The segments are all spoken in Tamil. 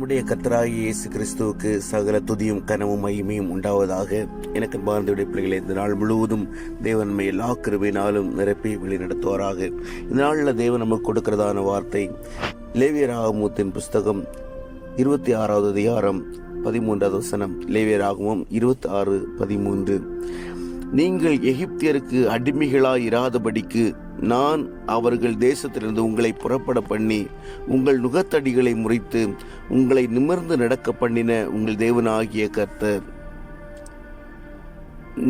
நம்முடைய கர்த்தராகிய இயேசு கிறிஸ்துவுக்கு சகல துதியும் கனமும் மகிமையும் உண்டாவதாக. எனக்கு பாரதியுடைய பிள்ளைகளை இந்த நாள் முழுவதும் தேவன் நம்மை எல்லா கிருபையினாலும் நிரப்பி வழிநடத்துவாராக. இந்த நாளில் தேவன் நமக்கு கொடுக்கிறதான வார்த்தை லேவியராகமத்தின் புஸ்தகம் 26வது அதிகாரம் 13வது வசனம். லேவியராகமம் 26:13. நீங்கள் எகிப்தியருக்கு அடிமைகளாய் இராதபடிக்கு நான் அவர்கள் தேசத்திலிருந்து உங்களை புறப்பட பண்ணி உங்கள் நுகத்தடிகளை முறித்து உங்களை நிமிர்ந்து நடக்க பண்ணின உங்கள் தேவனாகிய கர்த்தர்.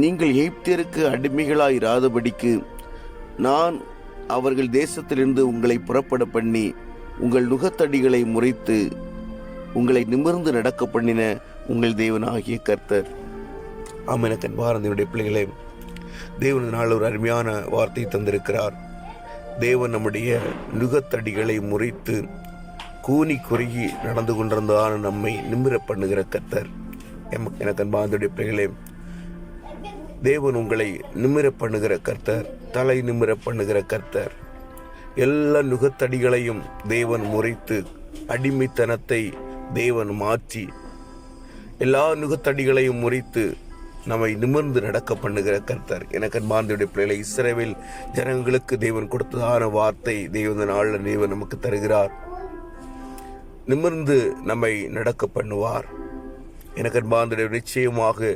நீங்கள் எகிப்தியருக்கு அடிமைகளாய் இராதபடிக்கு நான் அவர்கள் தேசத்திலிருந்து உங்களை புறப்பட பண்ணி உங்கள் நுகத்தடிகளை முறித்து உங்களை நிமிர்ந்து நடக்க பண்ணின உங்கள் தேவனாகிய கர்த்தர். ஆமென். பாரதியுடைய பிள்ளைகளே, தேவன் நாள் ஒரு அருமையான வார்த்தை தந்திருக்கிறார். தேவன் நம்முடைய நுகத்தடிகளை முறித்து கூனி குறுகி நடந்து கொண்டிருந்தான நம்மை நிமிர பண்ணுகிற கர்த்தர். எனக்கு பாரதியுடைய பிள்ளைகளே, தேவன் உங்களை நிமிர பண்ணுகிற கர்த்தர், தலை நிமிர பண்ணுகிற கர்த்தர். எல்லா நுகத்தடிகளையும் தேவன் முறித்து அடிமைத்தனத்தை தேவன் மாற்றி எல்லா நுகத்தடிகளையும் முறித்து நம்மை நிமிர்ந்து நடக்க பண்ணுகிற கர்த்தர். எனக்கு அன்பார்ந்தவருடைய பிள்ளைகளை, இஸ்ரவேல் ஜனங்களுக்கு தேவன் கொடுத்ததான வார்த்தை தேவன் நாளில் தேவன் நமக்கு தருகிறார். நிமிர்ந்து நம்மை நடக்க பண்ணுவார். எனக்கு அன்பார்ந்தவருடைய நிச்சயமாக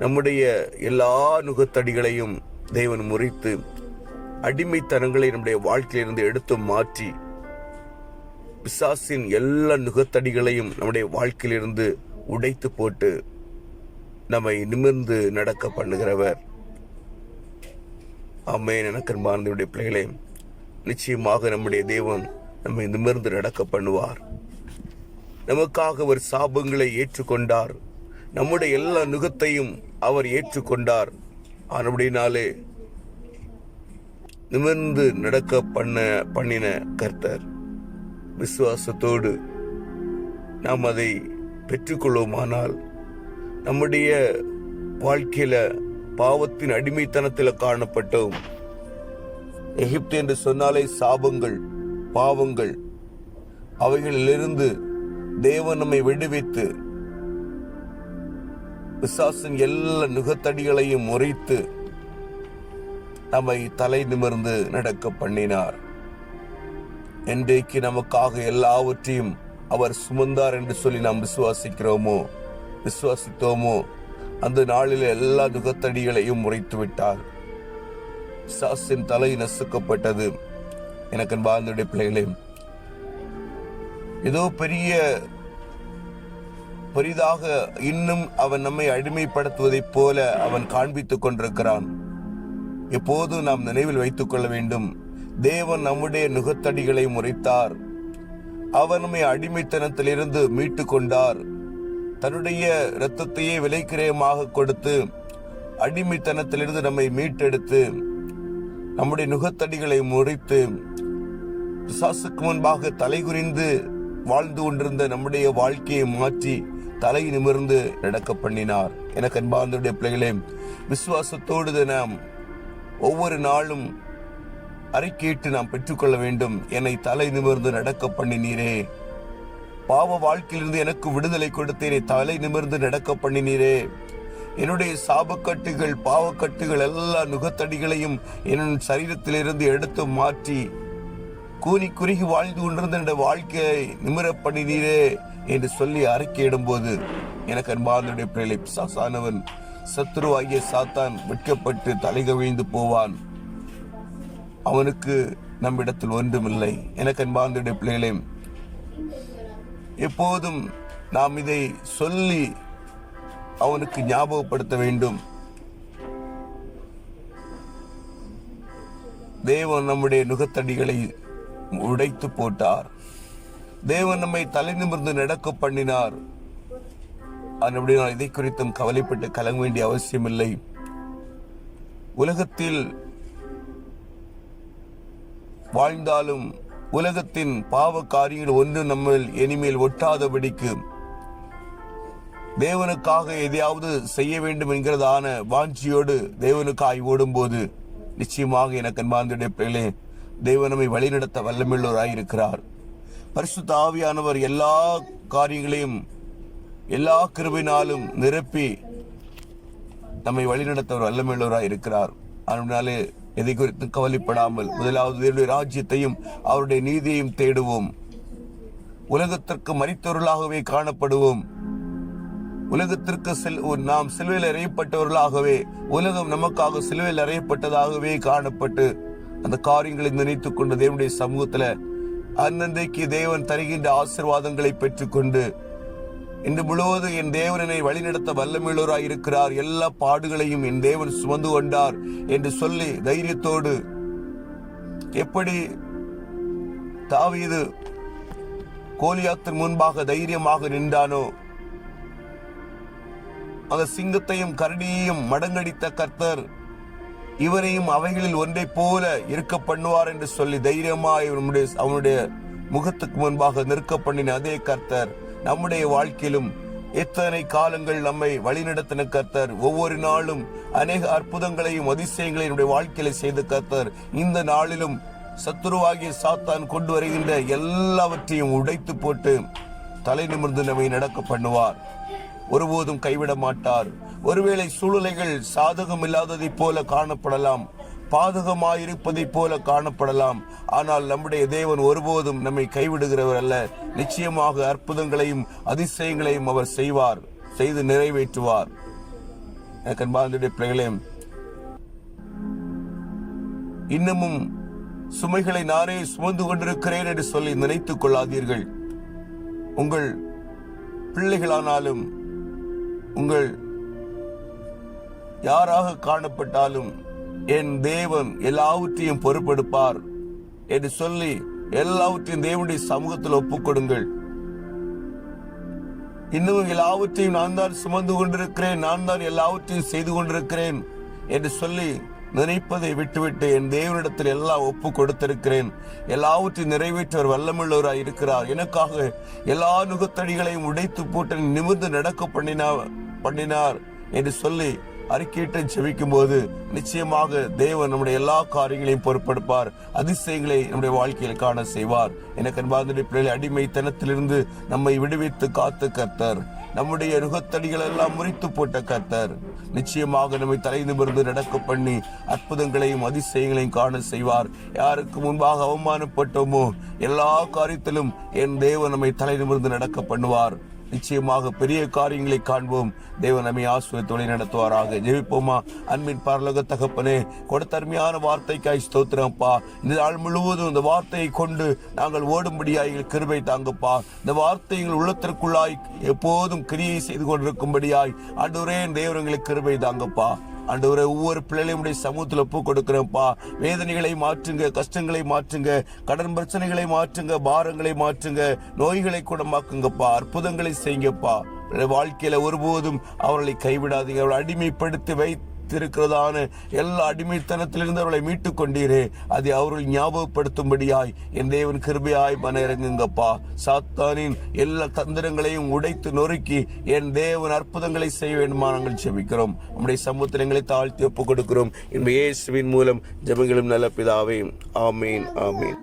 நம்முடைய எல்லா நுகத்தடிகளையும் தேவன் முறித்து அடிமைத்தனங்களை நம்முடைய வாழ்க்கையிலிருந்து எடுத்து மாற்றி பிசாசின் எல்லா நுகத்தடிகளையும் நம்முடைய வாழ்க்கையிலிருந்து உடைத்து போட்டு நம்மை நிமிர்ந்து நடக்க பண்ணுகிறவர். ஆமென். எனக்கு அன்பார்ந்தவருடைய பிள்ளைகளே, நிச்சயமாக நம்முடைய தேவன் நம்மை நிமிர்ந்து நடக்க பண்ணுவார். நமக்காக அவர் சாபங்களை ஏற்றுக்கொண்டார். நம்முடைய எல்லா நுகத்தையும் அவர் ஏற்றுக்கொண்டார். ஆனபடினாலே நிமிர்ந்து நடக்க பண்ணின கர்த்தர். விசுவாசத்தோடு நாம் அதை பெற்றுக்கொள்வோமானால் நம்முடைய வாழ்க்கையில பாவத்தின் அடிமைத்தனத்தில் காணப்பட்டோம். எகிப்து என்று சொன்னாலே சாபங்கள், பாவங்கள், அவைகளிலிருந்து தேவன் நம்மை விடுவித்து பிசாசின் எல்லா நுகத்தடிகளையும் முறித்து நம்மை தலை நிமிர்ந்து நடக்க பண்ணினார். இன்றைக்கு நமக்காக எல்லாவற்றையும் அவர் சுமந்தார் என்று சொல்லி நாம் விசுவாசித்தோமோ அந்த நாளில் எல்லா நுகத்தடிகளையும் முறித்து விட்டார். பிசாசின் தலை நசுக்கப்பட்டது. எனக்கு அன்பார்ந்தவருடைய பிள்ளைகளே, ஏதோ பெரிதாக இன்னும் அவன் நம்மை அடிமைப்படுத்துவதைப் போல அவன் காண்பித்துக் கொண்டிருக்கிறான். எப்போதும் நாம் நினைவில் வைத்துக் கொள்ள வேண்டும், தேவன் நம்முடைய நுகத்தடிகளை முறித்தார். அவர் நம்மை அடிமைத்தனத்திலிருந்து மீட்டு கொண்டார். தன்னுடைய இரத்தத்தையே விலைக்கிரயமாக கொடுத்து அடிமைத்தனத்திலிருந்து நம்மை மீட்டெடுத்து நம்முடைய நுகத்தடிகளை முறித்து பிசாசுக்கு முன்பாக தலைகுனிந்து வாழ்ந்து கொண்டிருந்த நம்முடைய வாழ்க்கையை மாற்றி தலை நிமிர்ந்து நடக்க பண்ணினார். எனக்கு அன்பார்ந்தவருடைய பிள்ளைகளே, விசுவாசத்தோடு நாம் ஒவ்வொரு நாளும் அறிக்கையிட்டு நாம் பெற்றுக்கொள்ள வேண்டும். என்னை தலை நிமிர்ந்து நடக்க பண்ணினீரே, பாவ வாழ்க்கையிலிருந்து எனக்கு விடுதலை கொடுத்தேனே, தலை நிமிர்ந்து நடக்க பண்ணினீரே, என்னுடைய சாபக்கட்டுகள், பாவக்கட்டுகள், எல்லா நுகத்தடிகளையும் என் சரீரத்திலிருந்து எடுத்து மாற்றி கூனி குறுகி வாழ்ந்து கொண்டிருந்த என்னுடைய வாழ்க்கையை நிமிர பண்ணினீரே என்று சொல்லி அறிக்கையிடும் போது எனக்கு அன்பார்ந்தவருடைய பிள்ளைகளை, பிசாசானவன், சத்துருவாகிய சாத்தான் வெட்கப்பட்டு தலைகவிழ்ந்து போவான். அவனுக்கு நம்மிடத்தில் ஒன்றுமில்லை. எனக்கு அன்பார்ந்தவருடைய பிள்ளைகளே, எப்போதும் நாம் இதை சொல்லி அவனுக்கு ஞாபகப்படுத்த வேண்டும். தேவன் நம்முடைய நுகத்தடிகளை உடைத்து போட்டார். தேவன் நம்மை தலை நிமிர்ந்து நடக்க பண்ணினார். இதை குறித்தும் கவலைப்பட்டு கலங்க வேண்டிய அவசியமில்லை. உலகத்தில் வாழ்ந்தாலும் உலகத்தின் பாவ காரியங்கள் ஒன்று நம்ம இனிமேல் ஒட்டாதபடிக்கு தேவனுக்காக எதையாவது செய்ய வேண்டும் என்கிறதான வாஞ்சியோடு தேவனுக்காய் ஓடும் போது நிச்சயமாக எனக்கு அன்பார்ந்தவருடைய பிள்ளைகளே, தேவன் நம்மை வழிநடத்த வல்லமையுள்ளவராய் இருக்கிறார். பரிசுத்த ஆவியானவர் எல்லா காரியங்களையும் எல்லா கிருபையினாலும் நிரப்பி நம்மை வழிநடத்த வல்லமையுள்ளவராய் இருக்கிறார். அதனாலே எதை குறித்து கவலைப்படாமல் முதலாவது தேவனுடைய ராஜ்யத்தையும் அவருடைய நீதியையும் தேடுவோம். உலகத்திற்கு மரித்தவர்களாகவே காணப்படுவோம். உலகத்திற்கு நாம் சிலுவையில் அறையப்பட்டவர்களாகவே, உலகம் நமக்காக சிலுவையில் அறையப்பட்டதாகவே காணப்பட்டு அந்த காரியங்களை நினைத்துக் கொண்டு தேவனுடைய சமூகத்துல அன்னன்றைக்கு தேவன் தருகின்ற ஆசீர்வாதங்களை பெற்றுக்கொண்டு இன்று முழுவதும் என் தேவன் என்னை வழிநடத்த வல்லமையுள்ளவராய் இருக்கிறார், எல்லா பாடுகளையும் என் தேவன் சுமந்து கொண்டார் என்று சொல்லி தைரியத்தோடு, எப்படி தாவீது கோலியாத்தின் முன்பாக தைரியமாக நின்றானோ, அந்த சிங்கத்தையும் கரடியையும் மடங்கடித்த கர்த்தர் இவரையும் அவைகளில் ஒன்றை போல இருக்க பண்ணுவார் என்று சொல்லி தைரியமாய் அவனுடைய முகத்துக்கு முன்பாக நிற்க பண்ணின அதே கர்த்தர் நம்முடைய வாழ்க்கையிலும் எத்தனை காலங்கள் நம்மை வழிநடத்தின கர்த்தர், ஒவ்வொரு நாளும் அநேக அற்புதங்களையும் அதிசயங்களையும் நம்முடைய வாழ்க்கையில செய்த கர்த்தர் இந்த நாளிலும் சத்துருவாகிய சாத்தான் கொண்டு வருகின்ற எல்லாவற்றையும் உடைத்து போட்டு தலை நிமிர்ந்து நம்மை நடக்க பண்ணுவார். ஒருபோதும் கைவிட மாட்டார். ஒருவேளை சூழ்நிலைகள் சாதகம் இல்லாததை போல காணப்படலாம், பாதகமாயிருப்பதை போல காணப்படலாம். ஆனால் நம்முடைய தேவன் ஒருபோதும் நம்மை கைவிடுகிறவர் அல்ல. நிச்சயமாக அற்புதங்களையும் அதிசயங்களையும் அவர் செய்வார், செய்து நிறைவேற்றுவார். அன்பார்ந்த பிள்ளைகளே, இன்னமும் சுமைகளை நானே சுமந்து கொண்டிருக்கிறேன் என்று சொல்லி நினைத்துக் கொள்ளாதீர்கள். உங்கள் பிள்ளைகளானாலும் உங்கள் யாராக காணப்பட்டாலும் என் தேவன் எல்லாவற்றையும் பொறுப்பெடுப்பார் என்று சொல்லி எல்லாவற்றையும் தேவனுடைய சமூகத்தில் ஒப்புக் கொடுங்கள். இன்னும் எல்லாவற்றையும் நான் தான் சுமந்து கொண்டிருக்கிறேன், நான் தான் எல்லாவற்றையும் செய்து கொண்டிருக்கிறேன் என்று சொல்லி நினைப்பதை விட்டுவிட்டு என் தேவனிடத்தில் எல்லாம் ஒப்பு கொடுத்திருக்கிறேன், எல்லாவற்றையும் நிறைவேற்றவர் வல்லமுள்ளவராய் இருக்கிறார், எனக்காக எல்லா நுகத்தடிகளையும் உடைத்து போட்டு நிமிர்ந்து நடக்க பண்ணினார் என்று சொல்லி அறிக்கையிட்டு ஜெபிக்கும் போது நிச்சயமாக தேவன் நம்முடைய எல்லா காரியங்களையும் பொறுப்பெடுப்பார், அதிசயங்களை நம்முடைய வாழ்க்கையில் காண செய்வார். எனக்கு அன்பார்ந்த பிள்ளைகளை, அடிமைத்தனத்திலிருந்து நம்மை விடுவித்து காத்து கர்த்தர், நம்முடைய நுகத்தடிகள் எல்லாம் முறித்து போட்ட கர்த்தர் நிச்சயமாக நம்மை தலை நிமிர்ந்து நடக்க பண்ணி அற்புதங்களையும் அதிசயங்களையும் காண செய்வார். யாருக்கு முன்பாக அவமானப்பட்டோமோ எல்லா காரியத்திலும் என் தேவன் நம்மை தலை நிமிர்ந்து நடக்க பண்ணுவார். நிச்சயமாக பெரிய காரியங்களை காண்போம். தேவன் நம்மை ஆசீர்வதித்து நடத்துவாராக. ஜெபிப்போமா. அன்பின் பரலோக தகப்பனே, கொடுத்த அருமையான வார்த்தைக்காய் ஸ்தோத்திரம்ப்பா. இந்த நாள் முழுவதும் இந்த வார்த்தையை கொண்டு நாங்கள் ஓடும்படியாய் கிருபை தாங்கப்பா. இந்த வார்த்தைகள் உள்ளத்திற்குள்ளாய் எப்போதும் கிரியை செய்து கொண்டிருக்கும்படியாய் ஆண்டவரே தேவன் எங்களுக்கு கிருபை தாங்கப்பா. ஆண்டவரே, ஒவ்வொரு பிள்ளைகளையும் சமூகத்தில் ஒப்பு கொடுக்கிறோம்ப்பா. வேதனைகளை மாற்றுங்க, கஷ்டங்களை மாற்றுங்க, கடன் பிரச்சனைகளை மாற்றுங்க, பாரங்களை மாற்றுங்க, நோய்களை குணமாக்குங்கப்பா, அற்புதங்களை செய்யுங்கப்பா. வாழ்க்கையில ஒருபோதும் அவர்களை கைவிடாதீங்க. அவர்களை அடிமைப்படுத்தி வைத்திருக்கிறதான எல்லா அடிமைத்தனத்திலிருந்து அவர்களை மீட்டுக் கொண்டீரே, அதை அவர்கள் ஞாபகப்படுத்தும்படியாய் என் தேவன் கிருபையாய் மன இறங்குங்கப்பா. சாத்தானின் எல்லா தந்திரங்களையும் உடைத்து நொறுக்கி என் தேவன் அற்புதங்களை செய்ய வேண்டுமா நாங்கள் ஜெபிக்கிறோம். நம்முடைய சமூகத்தினங்களை தாழ்த்தி ஒப்புக் கொடுக்கிறோம். இயேசுவின் மூலம் ஜெபங்களும் நல்ல பிதாவே. ஆமீன், ஆமீன்.